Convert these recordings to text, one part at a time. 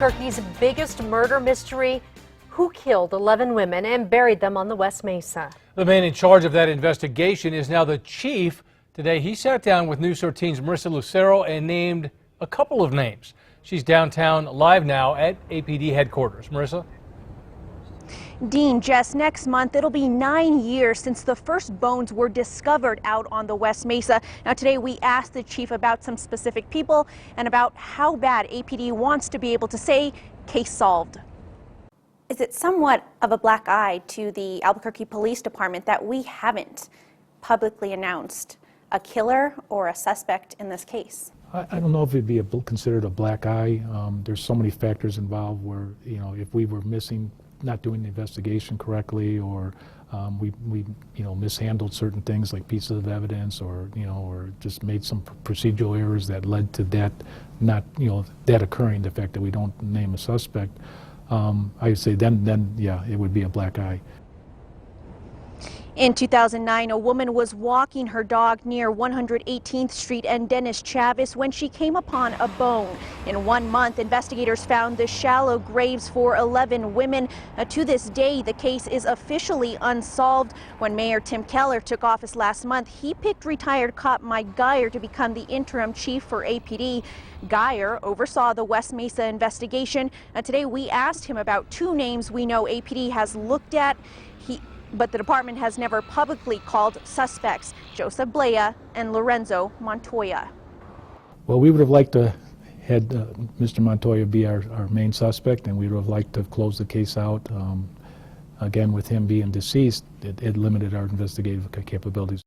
Turkey's biggest murder mystery: who killed 11 women and buried them on the West Mesa? The man in charge of that investigation is now the chief. Today, he sat down with News 13's Marissa Lucero and named a couple of names. She's downtown live now at APD headquarters. Marissa? Dean, Jess, next month it'll be 9 years since the first bones were discovered out on the West Mesa. Now today we asked the chief about some specific people and about how bad APD wants to be able to say case solved. Is it somewhat of a black eye to the Albuquerque Police Department that we haven't publicly announced a killer or a suspect in this case? I don't know if it'd be considered a black eye. There's so many factors involved where, if we were missing, not doing the investigation correctly, or we mishandled certain things like pieces of evidence, or just made some procedural errors that led to that that occurring. The fact that we don't name a suspect, I would say then yeah, it would be a black eye. In 2009, a woman was walking her dog near 118th Street and Dennis Chavez when she came upon a bone. In 1 month, investigators found the shallow graves for 11 women. To this day, the case is officially unsolved. When Mayor Tim Keller took office last month, he picked retired cop Mike Geyer to become the interim chief for APD. Geyer oversaw the West Mesa investigation. Today, we asked him about 2 names we know APD has looked at. But the department has never publicly called suspects: Joseph Blea and Lorenzo Montoya. Well, we would have liked to had Mr. Montoya be our main suspect, and we would have liked to close the case out. Again, with him being deceased, it limited our investigative capabilities.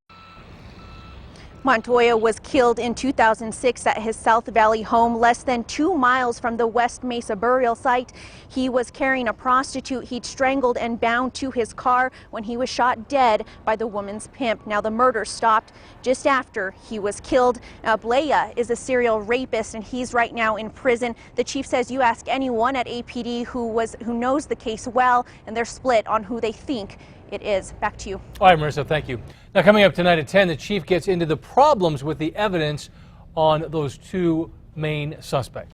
Montoya was killed in 2006 at his South Valley home, less than 2 miles from the West Mesa burial site. He was carrying a prostitute he'd strangled and bound to his car when he was shot dead by the woman's pimp. Now, the murder stopped just after he was killed. Now, Blea is a serial rapist, and he's right now in prison. The chief says you ask anyone at APD who knows the case well, and they're split on who they think it is. Back to you. All right, Marissa, thank you. Now, coming up tonight at 10, the chief gets into the problems with the evidence on those 2 main suspects.